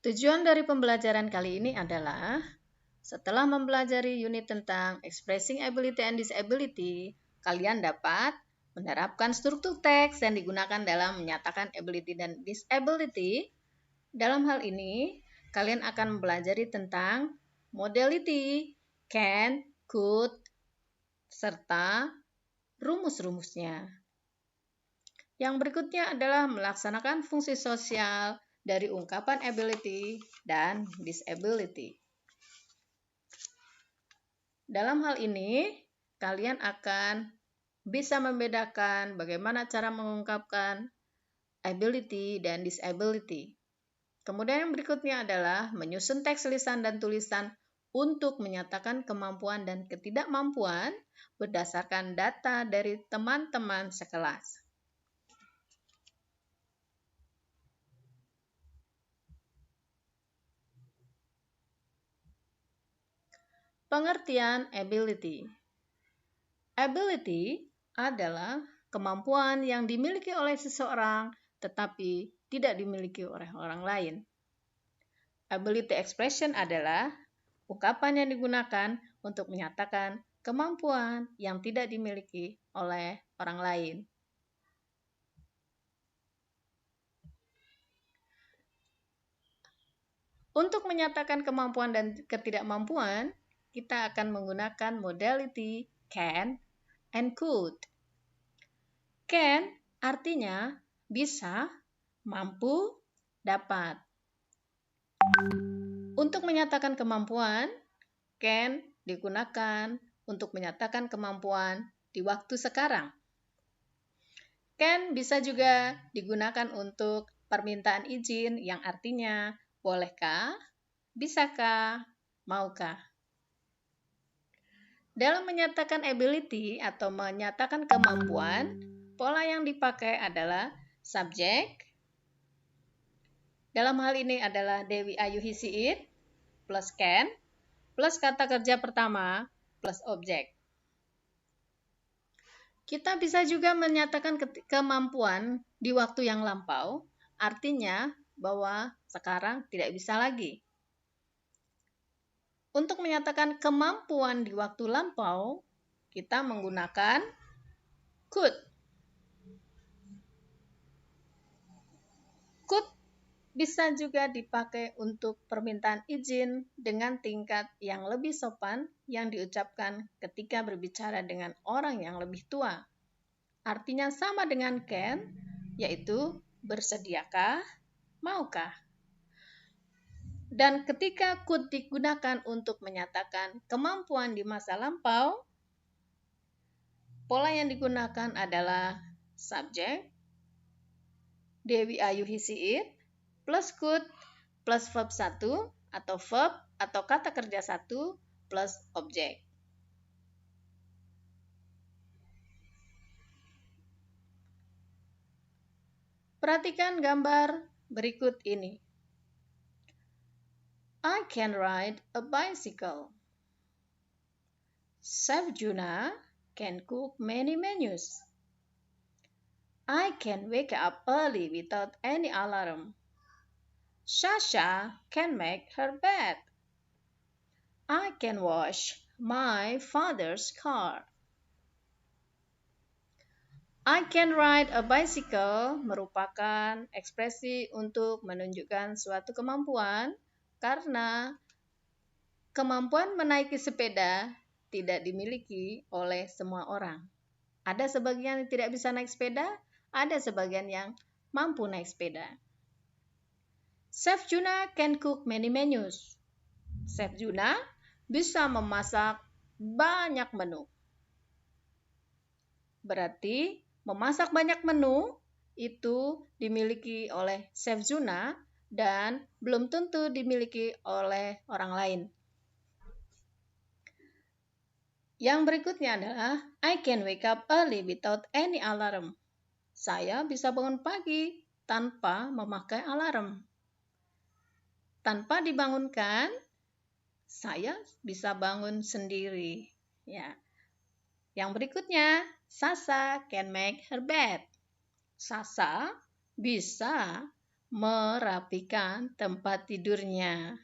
Tujuan dari pembelajaran kali ini adalah setelah mempelajari unit tentang expressing ability and disability, kalian dapat menerapkan struktur teks yang digunakan dalam menyatakan ability dan disability. Dalam hal ini, kalian akan mempelajari tentang modality, can, could, serta rumus-rumusnya. Yang berikutnya adalah melaksanakan fungsi sosial dari ungkapan ability dan disability. Dalam hal ini, kalian akan bisa membedakan bagaimana cara mengungkapkan ability dan disability. Kemudian yang berikutnya adalah menyusun teks lisan dan tulisan untuk menyatakan kemampuan dan ketidakmampuan berdasarkan data dari teman-teman sekelas. Pengertian ability. Ability adalah kemampuan yang dimiliki oleh seseorang tetapi tidak dimiliki oleh orang lain. Ability expression adalah ungkapan yang digunakan untuk menyatakan kemampuan yang tidak dimiliki oleh orang lain. Untuk menyatakan kemampuan dan ketidakmampuan, kita akan menggunakan modality can and could. Can artinya bisa, mampu, dapat. Untuk menyatakan kemampuan, can digunakan untuk menyatakan kemampuan di waktu sekarang. Can bisa juga digunakan untuk permintaan izin yang artinya bolehkah, bisakah, maukah. Dalam menyatakan ability atau menyatakan kemampuan, pola yang dipakai adalah subjek. Dalam hal ini adalah Dewi Ayu he she it plus can plus kata kerja pertama plus objek. Kita bisa juga menyatakan kemampuan di waktu yang lampau, artinya bahwa sekarang tidak bisa lagi. Untuk menyatakan kemampuan di waktu lampau, kita menggunakan could. Could bisa juga dipakai untuk permintaan izin dengan tingkat yang lebih sopan yang diucapkan ketika berbicara dengan orang yang lebih tua. Artinya sama dengan can, yaitu bersediakah, maukah. Dan ketika could digunakan untuk menyatakan kemampuan di masa lampau, pola yang digunakan adalah subjek, Dewi Ayu he she it, plus could, plus verb 1 atau verb atau kata kerja 1 plus objek. Perhatikan gambar berikut ini. I can ride a bicycle. Chef Juna can cook many menus. I can wake up early without any alarm. Sasha can make her bed. I can wash my father's car. I can ride a bicycle merupakan ekspresi untuk menunjukkan suatu kemampuan karena kemampuan menaiki sepeda tidak dimiliki oleh semua orang. Ada sebagian yang tidak bisa naik sepeda, ada sebagian yang mampu naik sepeda. Chef Juna can cook many menus. Chef Juna bisa memasak banyak menu. Berarti memasak banyak menu itu dimiliki oleh Chef Juna dan belum tentu dimiliki oleh orang lain. Yang berikutnya adalah I can wake up early without any alarm. Saya bisa bangun pagi tanpa memakai alarm. Tanpa dibangunkan, saya bisa bangun sendiri. Ya. Yang berikutnya, Sasha can make her bed. Sasha bisa merapikan tempat tidurnya.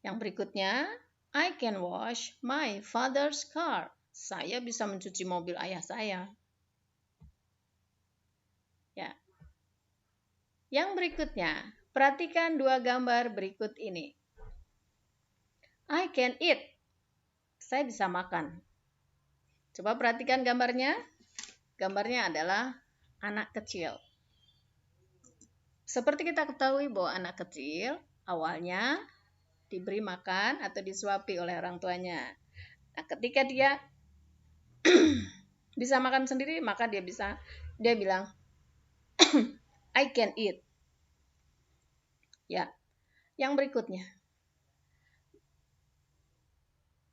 Yang berikutnya, I can wash my father's car. Saya bisa mencuci mobil ayah saya. Ya. Yang berikutnya, perhatikan dua gambar berikut ini. I can eat. Saya bisa makan. Coba perhatikan gambarnya. Gambarnya adalah anak kecil. Seperti kita ketahui bahwa anak kecil awalnya diberi makan atau disuapi oleh orang tuanya. Nah, ketika dia bisa makan sendiri, maka dia bilang, I can eat. Ya. Yang berikutnya,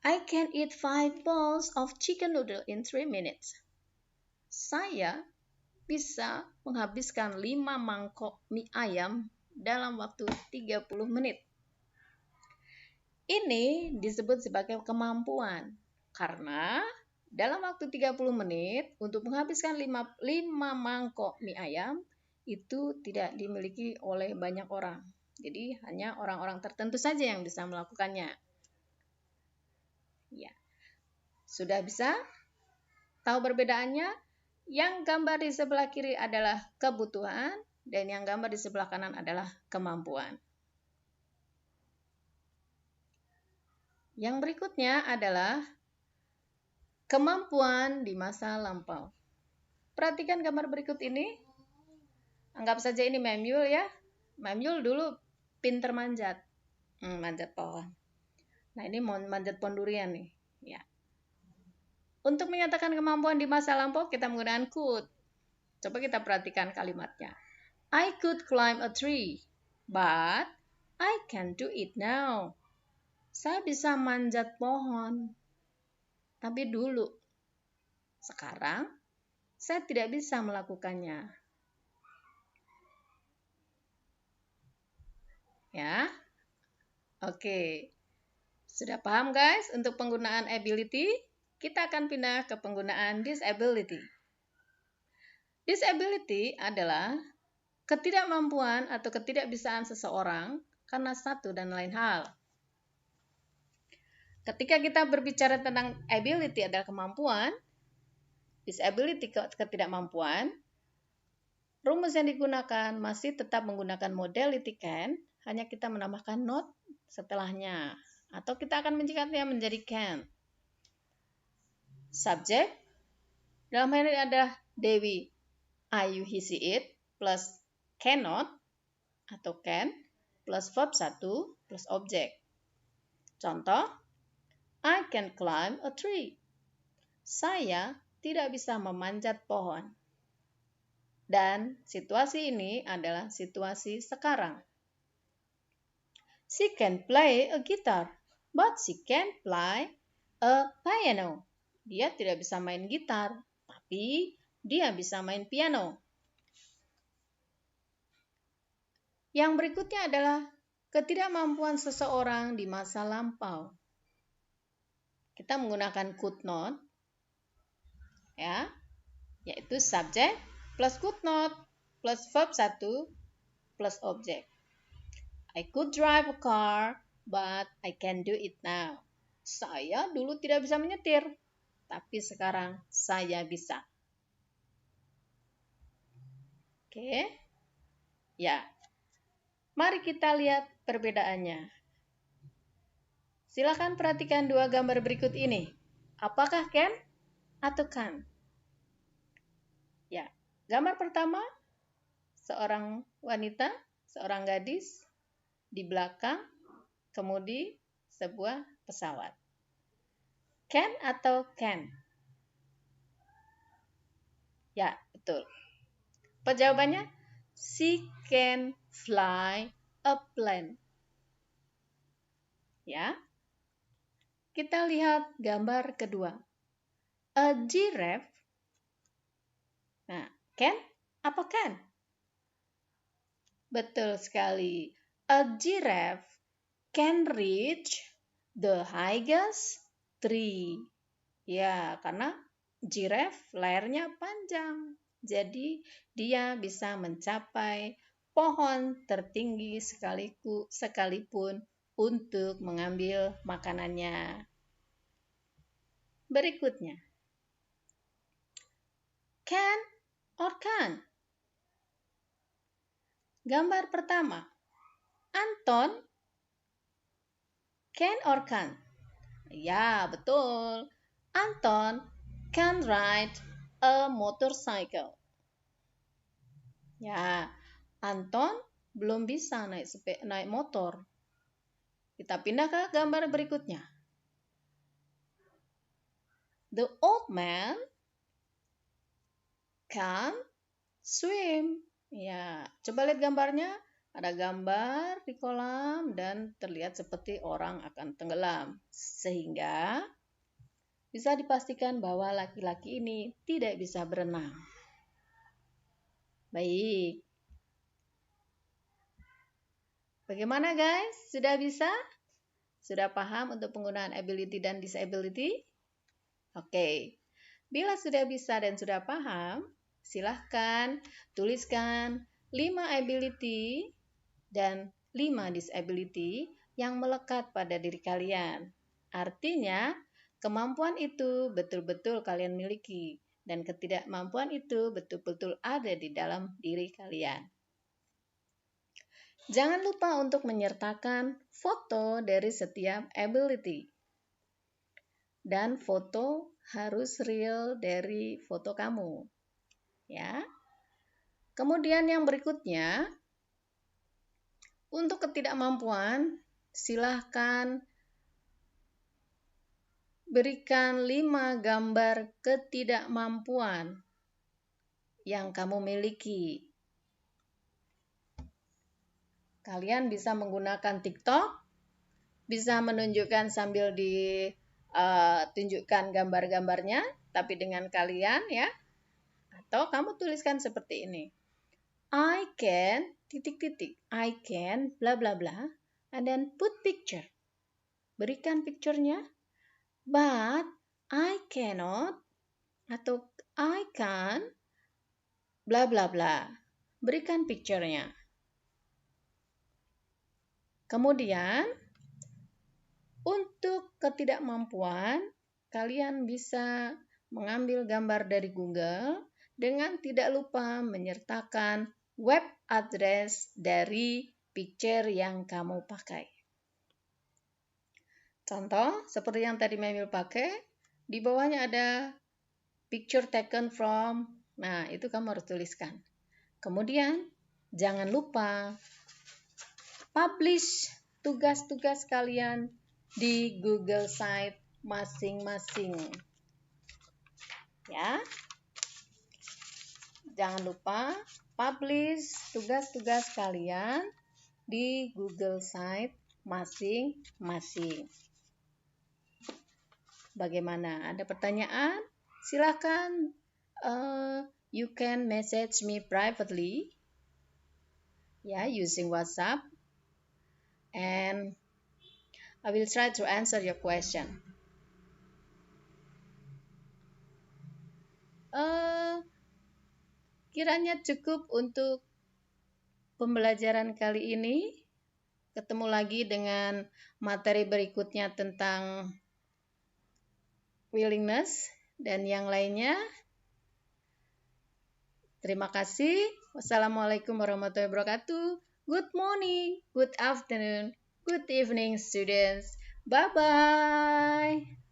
I can eat 5 bowls of chicken noodle in 3 minutes. Saya bisa menghabiskan 5 mangkok mie ayam dalam waktu 30 menit. Ini disebut sebagai kemampuan karena dalam waktu 30 menit untuk menghabiskan 5 mangkok mie ayam itu tidak dimiliki oleh banyak orang. Jadi hanya orang-orang tertentu saja yang bisa melakukannya. Ya. Sudah bisa tahu perbedaannya? Yang gambar di sebelah kiri adalah kebutuhan dan yang gambar di sebelah kanan adalah kemampuan. Yang berikutnya adalah kemampuan di masa lampau. Perhatikan gambar berikut ini. Anggap saja ini Memyul ya. Memyul dulu pinter manjat. Manjat pohon. Nah, ini mau manjat pohon durian nih. Ya. Untuk menyatakan kemampuan di masa lampau, kita menggunakan could. Coba kita perhatikan kalimatnya. I could climb a tree, but I can't do it now. Saya bisa manjat pohon, tapi dulu. Sekarang, saya tidak bisa melakukannya. Ya, oke. Sudah paham guys untuk penggunaan ability? Kita akan pindah ke penggunaan disability. Disability adalah ketidakmampuan atau ketidakbisaan seseorang karena satu dan lain hal. Ketika kita berbicara tentang ability adalah kemampuan, disability ketidakmampuan, rumus yang digunakan masih tetap menggunakan modality can, hanya kita menambahkan not setelahnya. Atau kita akan mencikatnya menjadi can. Subjek, dalam hal ini adalah Dewi, Ayu, he, she, it, plus cannot atau can, plus verb 1, plus objek. Contoh, I can climb a tree. Saya tidak bisa memanjat pohon. Dan situasi ini adalah situasi sekarang. She can play a guitar, but she can't play a piano. Dia tidak bisa main gitar, tapi dia bisa main piano. Yang berikutnya adalah ketidakmampuan seseorang di masa lampau. Kita menggunakan could not, ya, yaitu subjek plus could not plus verb 1 plus objek. I could drive a car, but I can't do it now. Saya dulu tidak bisa menyetir, tapi sekarang saya bisa. Oke. Ya. Mari kita lihat perbedaannya. Silakan perhatikan dua gambar berikut ini. Apakah can atau can? Ya. Gambar pertama, seorang wanita, seorang gadis, di belakang, kemudi sebuah pesawat. Can atau can? Ya, betul. Jawabannya, she can fly a plane. Ya. Kita lihat gambar kedua. A giraffe. Nah, can apa can? Betul sekali. A giraffe can reach the highest tree. Ya, karena giraffe layarnya panjang. Jadi, dia bisa mencapai pohon tertinggi sekalipun untuk mengambil makanannya. Berikutnya, can or can't. Gambar pertama, Anton, can or can't? Ya, betul. Anton can ride a motorcycle. Ya, Anton belum bisa naik motor. Kita pindah ke gambar berikutnya. The old man can swim. Ya, coba lihat gambarnya. Ada gambar di kolam dan terlihat seperti orang akan tenggelam. Sehingga bisa dipastikan bahwa laki-laki ini tidak bisa berenang. Baik. Bagaimana guys? Sudah bisa? Sudah paham untuk penggunaan ability dan disability? Oke. Bila sudah bisa dan sudah paham, silahkan tuliskan 5 ability dan 5 disability yang melekat pada diri kalian. Artinya, kemampuan itu betul-betul kalian miliki dan ketidakmampuan itu betul-betul ada di dalam diri kalian. Jangan lupa untuk menyertakan foto dari setiap ability. Dan foto harus real dari foto kamu. Ya. Kemudian yang berikutnya, untuk ketidakmampuan, silahkan berikan 5 gambar ketidakmampuan yang kamu miliki. Kalian bisa menggunakan TikTok, bisa menunjukkan sambil ditunjukkan gambar-gambarnya, tapi dengan kalian ya. Atau kamu tuliskan seperti ini. I can, I can, bla bla bla, and then put picture. Berikan picture-nya. But I cannot, atau I can, bla bla bla. Berikan picture-nya. Kemudian, untuk ketidakmampuan, kalian bisa mengambil gambar dari Google dengan tidak lupa menyertakan web address dari picture yang kamu pakai. Contoh, seperti yang tadi Memil pakai, di bawahnya ada picture taken from, nah itu kamu harus tuliskan. Kemudian, jangan lupa publish tugas-tugas kalian di Google Site masing-masing. Ya. Jangan lupa publish tugas-tugas kalian di Google Site masing-masing. Bagaimana? Ada pertanyaan? Silakan you can message me privately using WhatsApp, and I will try to answer your question. Kiranya cukup untuk pembelajaran kali ini. Ketemu lagi dengan materi berikutnya tentang willingness dan yang lainnya. Terima kasih. Wassalamualaikum warahmatullahi wabarakatuh. Good morning, good afternoon, good evening students. Bye-bye.